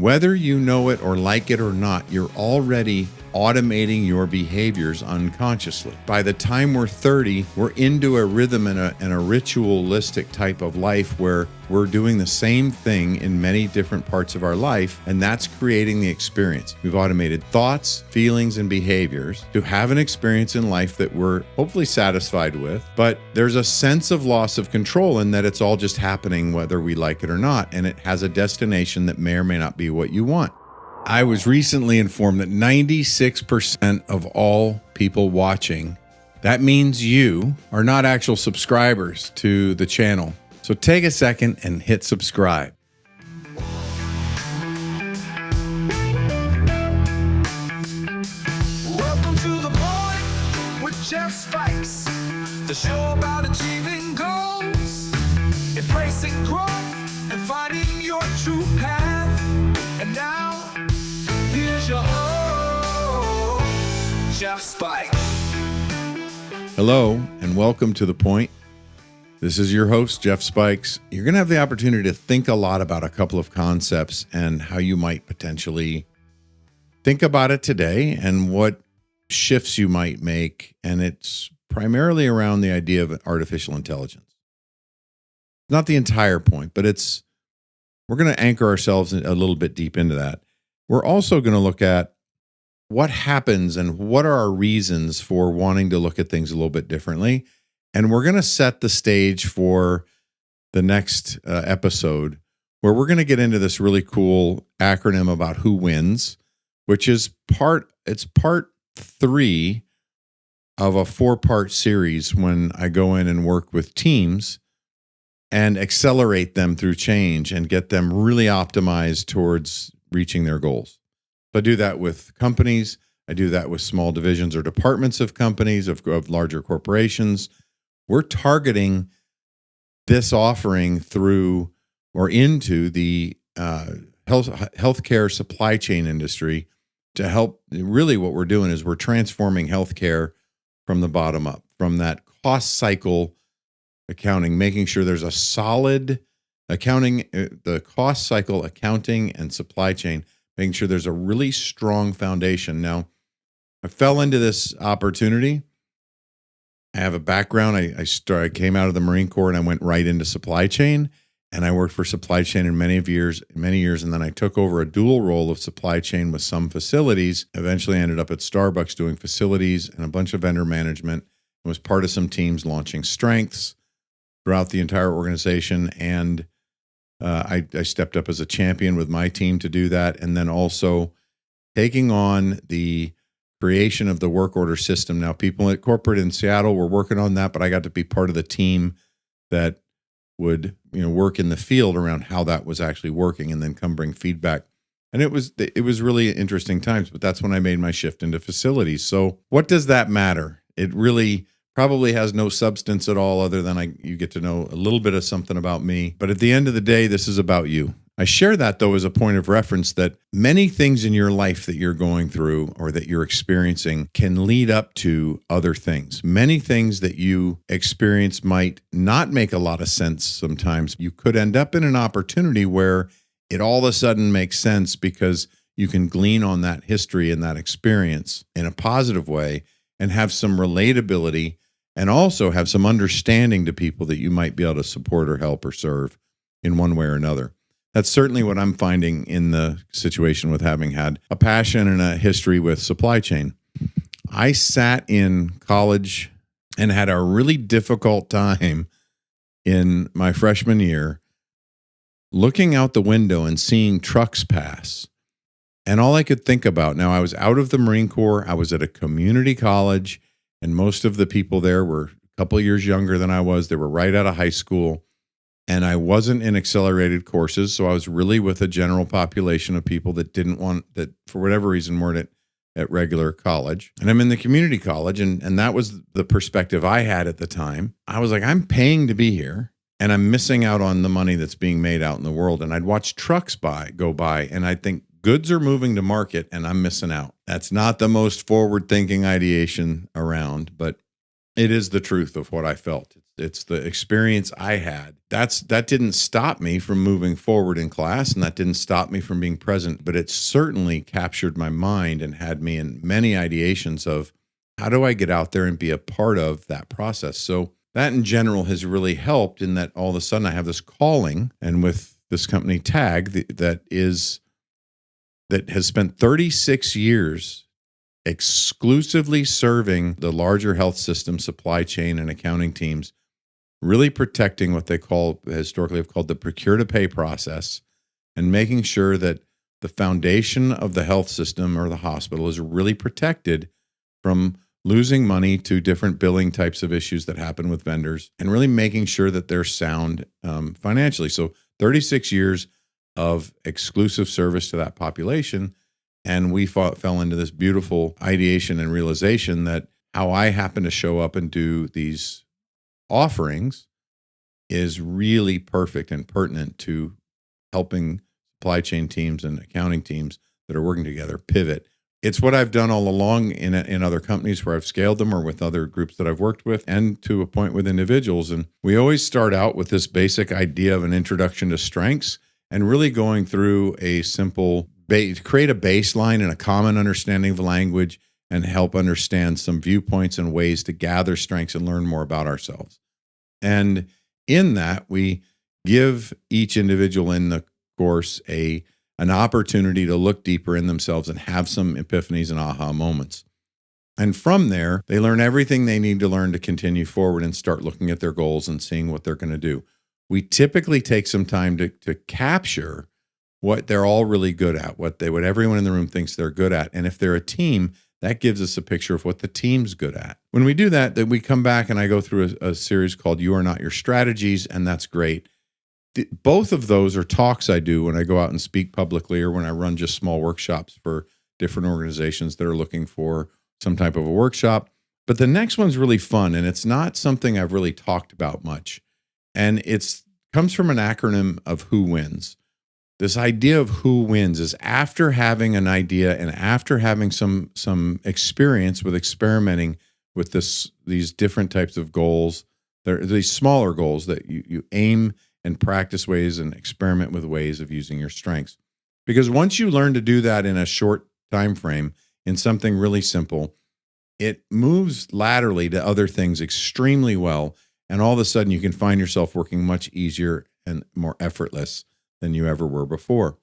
Whether you know it or like it or not, you're already automating your behaviors unconsciously. By the time we're 30, we're into a rhythm and a ritualistic type of life where we're doing the same thing in many different parts of our life, and that's creating the experience. We've automated thoughts, feelings, and behaviors to have an experience in life that we're hopefully satisfied with, but there's a sense of loss of control in that it's all just happening whether we like it or not, and it has a destination that may or may not be what you want. I was recently informed that 96% of all people watching, that means you, are not actual subscribers to the channel. So take a second and hit subscribe. Welcome to the Point with Jeff Spikes, the show about achieving goals, embracing growth, and finding your true path. And now, here's your host, Jeff Spikes. Hello, and welcome to The Point. This is your host, Jeff Spikes. You're going to have the opportunity to think a lot about a couple of concepts and how you might potentially think about it today and what shifts you might make. And it's primarily around the idea of artificial intelligence. Not the entire point, but we're going to anchor ourselves a little bit deep into that. We're also going to look at what happens and what are our reasons for wanting to look at things a little bit differently. And we're going to set the stage for the next episode where we're going to get into this really cool acronym about who wins, which is part 3 of a 4-part series when I go in and work with teams and accelerate them through change and get them really optimized towards reaching their goals. So I do that with companies. I do that with small divisions or departments of companies, of larger corporations. We're targeting this offering through or into the healthcare supply chain industry to help. Really what we're doing is we're transforming healthcare from the bottom up, from that cost cycle accounting, making sure there's a solid accounting, the cost cycle accounting and supply chain, making sure there's a really strong foundation. Now, I fell into this opportunity. I have a background. I came out of the Marine Corps and I went right into supply chain, and I worked for supply chain in many years, and then I took over a dual role of supply chain with some facilities. Eventually, I ended up at Starbucks doing facilities and a bunch of vendor management, and was part of some teams launching strengths throughout the entire organization. And I stepped up as a champion with my team to do that, and then also taking on the creation of the work order system. Now, people at corporate in Seattle were working on that, but I got to be part of the team that would, work in the field around how that was actually working, and then come bring feedback. And it was really interesting times, but that's when I made my shift into facilities. So what does that matter? It really probably has no substance at all other than you get to know a little bit of something about me. But at the end of the day, this is about you. I share that, though, as a point of reference that many things in your life that you're going through or that you're experiencing can lead up to other things. Many things that you experience might not make a lot of sense sometimes. You could end up in an opportunity where it all of a sudden makes sense because you can glean on that history and that experience in a positive way and have some relatability and also have some understanding to people that you might be able to support or help or serve in one way or another. That's certainly what I'm finding in the situation with having had a passion and a history with supply chain. I sat in college and had a really difficult time in my freshman year looking out the window and seeing trucks pass. And all I could think about, now I was out of the Marine Corps, I was at a community college, and most of the people there were a couple of years younger than I was. They were right out of high school. And I wasn't in accelerated courses, so I was really with a general population of people that for whatever reason, weren't at regular college. And I'm in the community college, and that was the perspective I had at the time. I was like, I'm paying to be here, and I'm missing out on the money that's being made out in the world. And I'd watch trucks go by, and I'd think goods are moving to market, and I'm missing out. That's not the most forward-thinking ideation around, but it is the truth of what I felt. It's the experience I had. That didn't stop me from moving forward in class, and that didn't stop me from being present, but it certainly captured my mind and had me in many ideations of how do I get out there and be a part of that process. So that in general has really helped in that all of a sudden I have this calling, and with this company Tag that has spent 36 years exclusively serving the larger health system, supply chain, and accounting teams, really protecting what they historically have called the procure to pay process, and making sure that the foundation of the health system or the hospital is really protected from losing money to different billing types of issues that happen with vendors, and really making sure that they're sound financially. So 36 years of exclusive service to that population. And we fell into this beautiful ideation and realization that how I happen to show up and do these offerings is really perfect and pertinent to helping supply chain teams and accounting teams that are working together pivot. It's what I've done all along in other companies where I've scaled them, or with other groups that I've worked with, and to a point with individuals. And we always start out with this basic idea of an introduction to strengths, and really going through a simple create a baseline and a common understanding of the language, and help understand some viewpoints and ways to gather strengths and learn more about ourselves. And in that, we give each individual in the course an opportunity to look deeper in themselves and have some epiphanies and aha moments. And from there, they learn everything they need to learn to continue forward and start looking at their goals and seeing what they're going to do. We typically take some time to capture what they're all really good at, what everyone in the room thinks they're good at. And if they're a team, that gives us a picture of what the team's good at. When we do that, then we come back and I go through a series called You Are Not Your Strategies, and that's great. Both of those are talks I do when I go out and speak publicly, or when I run just small workshops for different organizations that are looking for some type of a workshop. But the next one's really fun, and it's not something I've really talked about much. And it comes from an acronym of Who Wins. This idea of who wins is after having an idea and after having some experience with experimenting with these different types of goals. There are these smaller goals that you aim and practice ways and experiment with ways of using your strengths. Because once you learn to do that in a short time frame in something really simple, it moves laterally to other things extremely well. And all of a sudden you can find yourself working much easier and more effortless than you ever were before.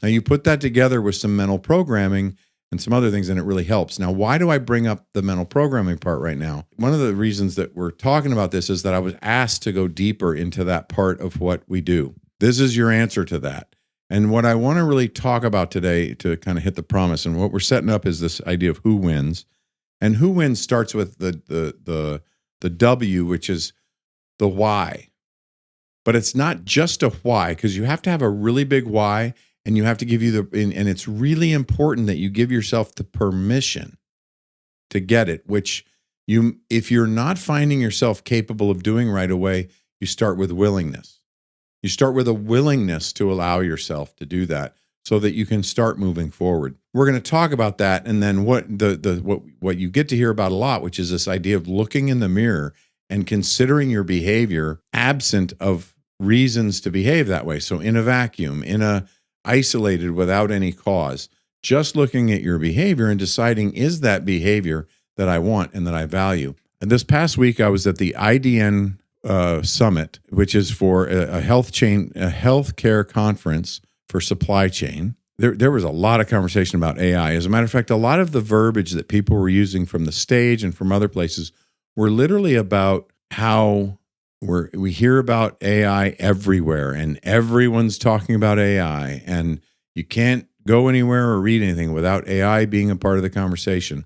Now you put that together with some mental programming and some other things, and it really helps. Now, why do I bring up the mental programming part right now? One of the reasons that we're talking about this is that I was asked to go deeper into that part of what we do. This is your answer to that. And what I want to really talk about today, to kind of hit the promise, and what we're setting up, is this idea of who wins. And who wins starts with the W, which is the why. But it's not just a why, because you have to have a really big why, and you have to give and it's really important that you give yourself the permission to get it, which if you're not finding yourself capable of doing right away, you start with willingness. You start with a willingness to allow yourself to do that so that you can start moving forward. We're going to talk about that, and then what you get to hear about a lot, which is this idea of looking in the mirror and considering your behavior absent of reasons to behave that way. So in a vacuum, isolated without any cause, just looking at your behavior and deciding, is that behavior that I want and that I value? And this past week, I was at the IDN Summit, which is for a healthcare conference for supply chain. There was a lot of conversation about AI. As a matter of fact, a lot of the verbiage that people were using from the stage and from other places were literally about how we hear about AI everywhere, and everyone's talking about AI, and you can't go anywhere or read anything without AI being a part of the conversation.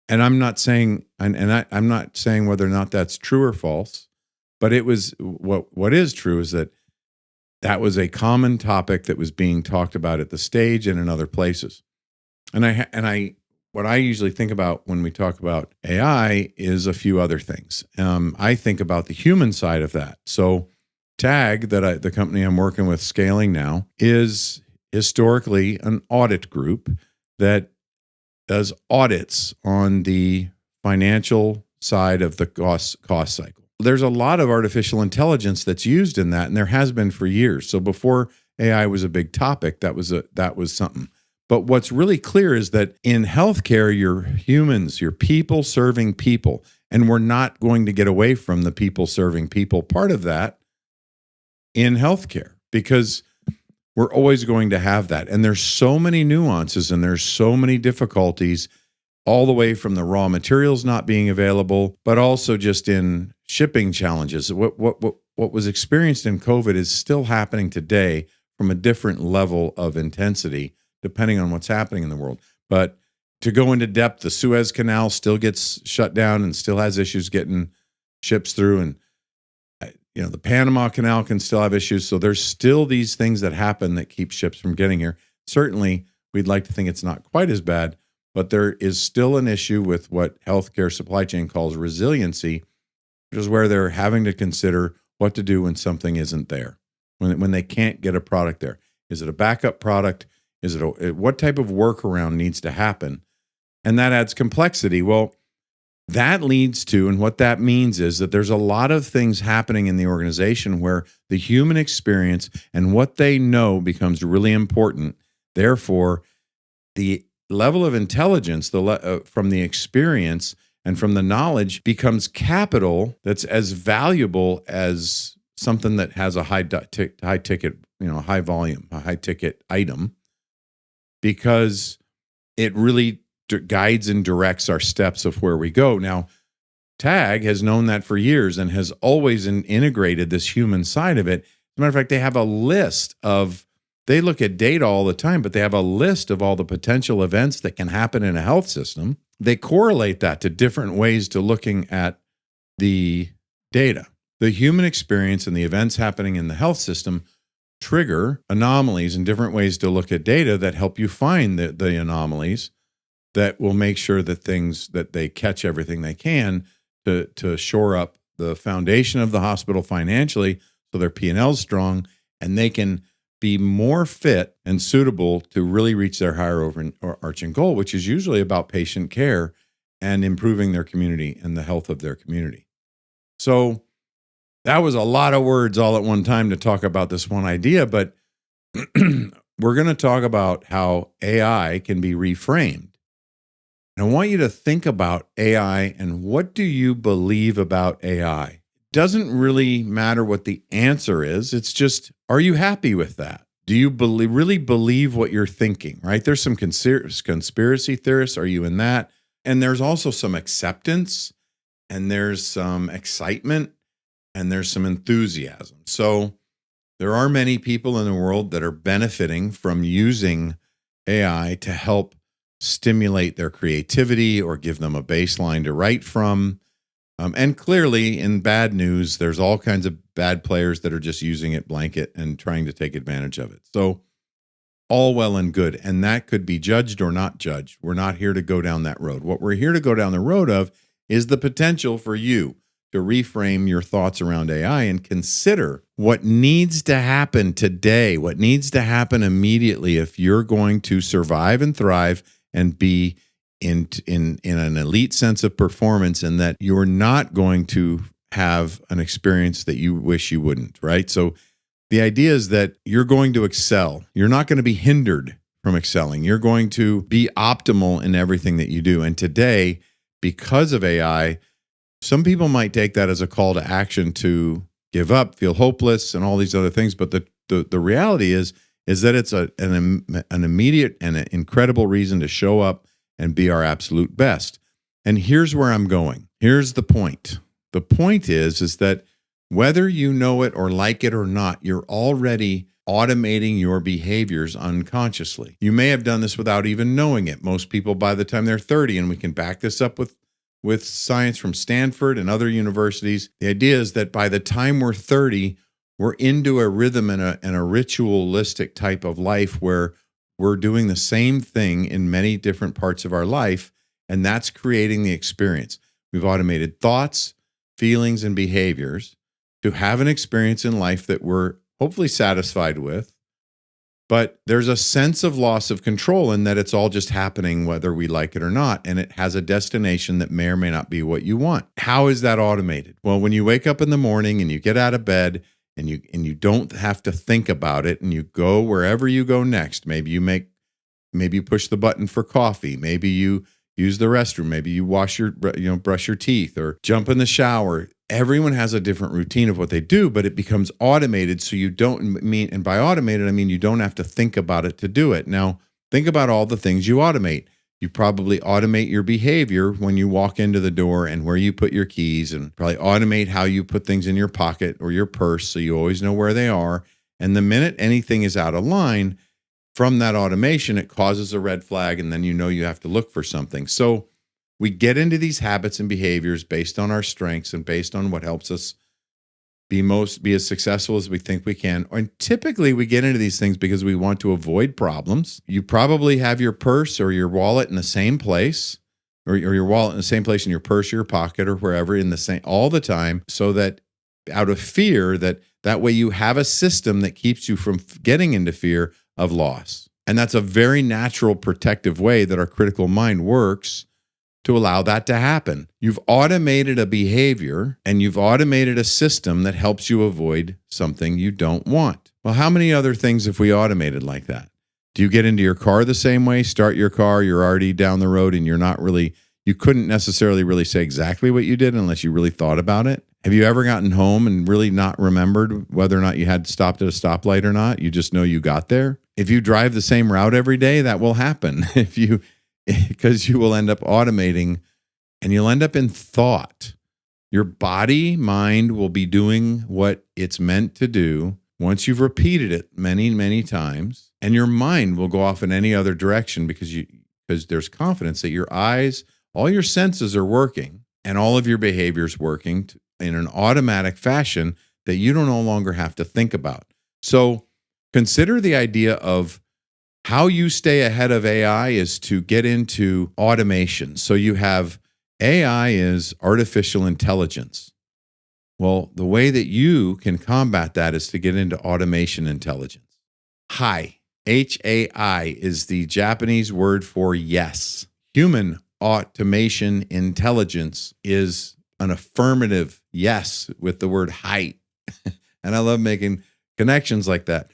And I'm not saying, I'm not saying whether or not that's true or false, but it was what is true is that was a common topic that was being talked about at the stage and in other places. And what I usually think about when we talk about AI is a few other things. I think about the human side of that. So Tag, the company I'm working with scaling now, is historically an audit group that does audits on the financial side of the cost cycle. there's a lot of artificial intelligence that's used in that, and there has been for years. So before AI was a big topic, that was something. But what's really clear is that in healthcare, you're humans, you're people serving people, and we're not going to get away from the people serving people part of that in healthcare, because we're always going to have that. And there's so many nuances and there's so many difficulties, all the way from the raw materials not being available, but also just in shipping challenges. What was experienced in COVID is still happening today from a different level of intensity, depending on what's happening in the world. But to go into depth, the Suez Canal still gets shut down and still has issues getting ships through. And the Panama Canal can still have issues. So there's still these things that happen that keep ships from getting here. Certainly, we'd like to think it's not quite as bad, but there is still an issue with what healthcare supply chain calls resiliency, which is where they're having to consider what to do when something isn't there, when they can't get a product there. Is it a backup product? Is it what type of workaround needs to happen? And that adds complexity. Well, that leads to, and what that means is that there's a lot of things happening in the organization where the human experience and what they know becomes really important. Therefore, the level of intelligence from the experience and from the knowledge becomes capital that's as valuable as something that has a high ticket, high volume, a high ticket item, because it really guides and directs our steps of where we go. Now, TAG has known that for years and has always integrated this human side of it. As a matter of fact, they have a list they look at data all the time, but they have a list of all the potential events that can happen in a health system. They correlate that to different ways to looking at the data. The human experience and the events happening in the health system trigger anomalies and different ways to look at data that help you find the anomalies that will make sure that they catch everything they can to shore up the foundation of the hospital financially, so their P&L is strong and they can be more fit and suitable to really reach their higher overarching goal, which is usually about patient care and improving their community and the health of their community. So that was a lot of words all at one time to talk about this one idea, but we're going to talk about how AI can be reframed. And I want you to think about AI and what do you believe about AI? It doesn't really matter what the answer is. It's just, are you happy with that? Do you really believe what you're thinking, right? There's some conspiracy theorists. Are you in that? And there's also some acceptance, and there's some excitement, and there's some enthusiasm. So there are many people in the world that are benefiting from using AI to help stimulate their creativity or give them a baseline to write from. And clearly, in bad news, there's all kinds of bad players that are just using it blanket and trying to take advantage of it. So all well and good. And that could be judged or not judged. We're not here to go down that road. What we're here to go down the road of is the potential for you to reframe your thoughts around AI and consider what needs to happen today, what needs to happen immediately if you're going to survive and thrive and be in an elite sense of performance, and that you're not going to have an experience that you wish you wouldn't, right? So the idea is that you're going to excel. You're not going to be hindered from excelling. You're going to be optimal in everything that you do. And today, because of AI, some people might take that as a call to action to give up, feel hopeless, and all these other things. But the reality is that it's an immediate and an incredible reason to show up and be our absolute best. And here's where I'm going. Here's the point. The point is that whether you know it or like it or not, you're already automating your behaviors unconsciously. You may have done this without even knowing it. Most people, by the time they're 30, and we can back this up with science from Stanford and other universities, the idea is that by the time we're 30, we're into a rhythm and a ritualistic type of life where we're doing the same thing in many different parts of our life, and that's creating the experience. We've automated thoughts, feelings, and behaviors to have an experience in life that we're hopefully satisfied with, But there's a sense of loss of control in that it's all just happening whether we like it or not. And it has a destination that may or may not be what you want. How is that automated? Well, when you wake up in the morning and you get out of bed and you don't have to think about it and you go wherever you go next, maybe you push the button for coffee, maybe you use the restroom, maybe you brush your teeth or jump in the shower. Everyone has a different routine of what they do, but it becomes automated. So and by automated, I mean you don't have to think about it to do it. Now, think about all the things you automate. You probably automate your behavior when you walk into the door and where you put your keys, and probably automate how you put things in your pocket or your purse so you always know where they are. And the minute anything is out of line from that automation, it causes a red flag, and then you have to look for something. So we get into these habits and behaviors based on our strengths and based on what helps us be as successful as we think we can. And typically we get into these things because we want to avoid problems. You probably have your purse or your wallet in the same place, or your wallet in the same place in your purse or your pocket or wherever all the time, so that out of fear that way you have a system that keeps you from getting into fear of loss. And that's a very natural protective way that our critical mind works to allow that to happen. You've automated a behavior and you've automated a system that helps you avoid something you don't want. Well, how many other things have we automated like that? Do you get into your car the same way? Start your car, you're already down the road and you couldn't necessarily really say exactly what you did unless you really thought about it. Have you ever gotten home and really not remembered whether or not you had stopped at a stoplight or not? You just know you got there. If you drive the same route every day, that will happen. Because you will end up automating and you'll end up in thought. Your body, mind will be doing what it's meant to do once you've repeated it many, many times, and your mind will go off in any other direction because there's confidence that your eyes, all your senses are working and all of your behaviors working in an automatic fashion that you don't no longer have to think about. So consider the idea of how you stay ahead of AI is to get into automation. So you have AI is artificial intelligence. Well, the way that you can combat that is to get into automation intelligence. HAI, H-A-I, is the Japanese word for yes. Human automation intelligence is an affirmative yes with the word HAI. And I love making connections like that.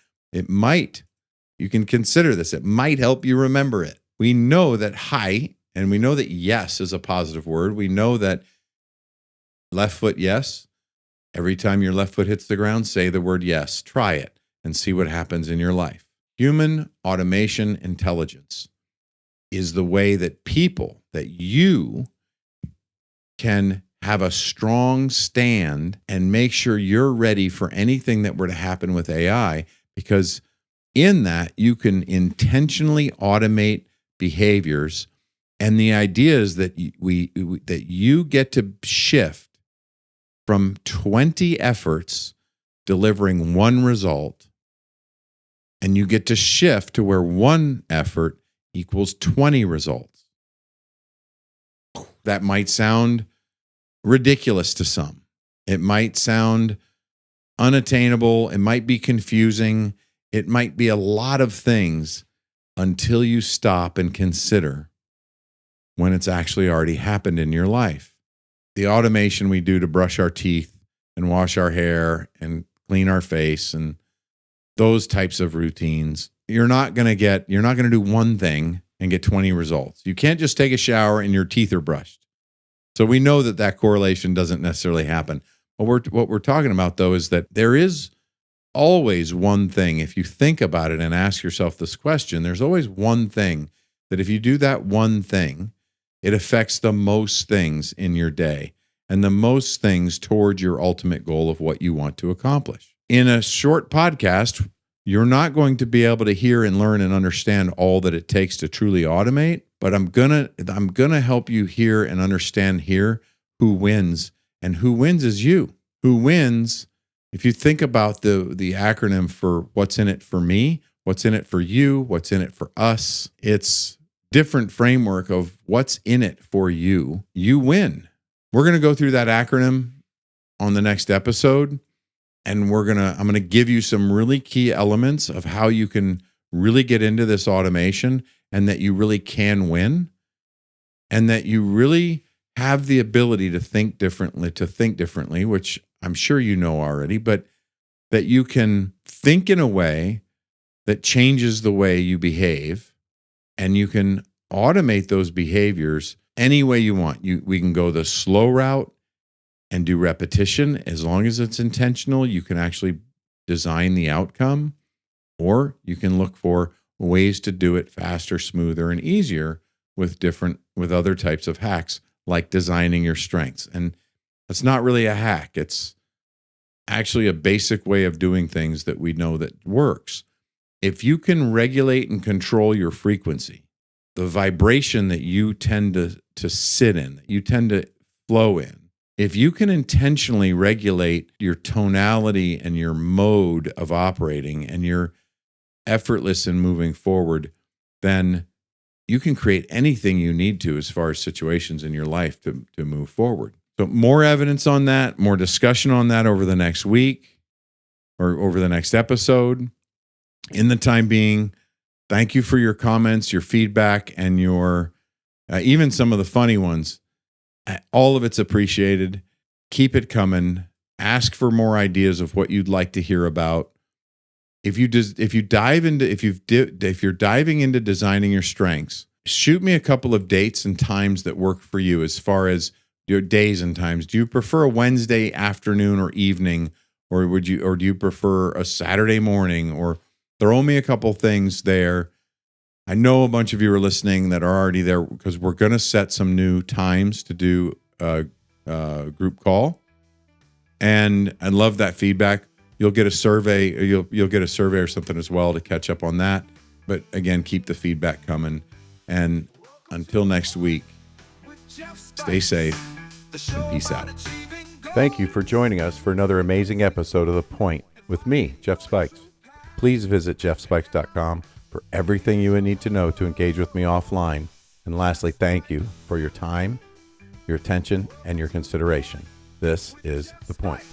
You can consider this. It might help you remember it. We know that HAI, and we know that yes is a positive word. We know that left foot yes. Every time your left foot hits the ground, say the word yes. Try it and see what happens in your life. Human automation intelligence is the way that you can have a strong stand and make sure you're ready for anything that were to happen with AI, because in that, you can intentionally automate behaviors, and the idea is that you get to shift from 20 efforts delivering one result, and you get to shift to where one effort equals 20 results. That might sound ridiculous to some. It might sound unattainable. It might be confusing. It might be a lot of things until you stop and consider when it's actually already happened in your life. The automation we do to brush our teeth and wash our hair and clean our face and those types of routines, you're not going to do one thing and get 20 results. You can't just take a shower and your teeth are brushed. So we know that correlation doesn't necessarily happen. What we're talking about, though, is that there is always one thing. If you think about it and ask yourself this question, there's always one thing that if you do that one thing, it affects the most things in your day and the most things towards your ultimate goal of what you want to accomplish. In a short podcast, you're not going to be able to hear and learn and understand all that it takes to truly automate, but I'm gonna help you hear and understand here who wins, and who wins is you. Who wins, if you think about the acronym for what's in it for me, what's in it for you, what's in it for us, it's different framework of what's in it for you. You win. We're going to go through that acronym on the next episode, and I'm going to give you some really key elements of how you can really get into this automation and that you really can win and that you really have the ability to think differently, which I'm sure you know already, but that you can think in a way that changes the way you behave, and you can automate those behaviors any way you want. We can go the slow route and do repetition. As long as it's intentional, you can actually design the outcome, or you can look for ways to do it faster, smoother, and easier with other types of hacks, like designing your strengths. And it's not really a hack. It's actually a basic way of doing things that we know that works. If you can regulate and control your frequency, the vibration that you tend to sit in, that you tend to flow in, if you can intentionally regulate your tonality and your mode of operating and you're effortless in moving forward, then you can create anything you need to as far as situations in your life to move forward. So more evidence on that, more discussion on that over the next week or over the next episode. In the time being, thank you for your comments, your feedback, and your even some of the funny ones. All of it's appreciated. Keep it coming. Ask for more ideas of what you'd like to hear about. If you're diving into designing your strengths, shoot me a couple of dates and times that work for you as far as your days and times. Do you prefer a Wednesday afternoon or evening, or do you prefer a Saturday morning? Or throw me a couple things there. I know a bunch of you are listening that are already there, because we're going to set some new times to do a group call, and I love that feedback. You'll get a survey. You'll get a survey or something as well to catch up on that. But again, keep the feedback coming. And until next week, stay safe and peace out. Thank you for joining us for another amazing episode of The Point with me, Jeff Spikes. Please visit jeffspikes.com for everything you would need to know to engage with me offline. And lastly, thank you for your time, your attention, and your consideration. This is The Point.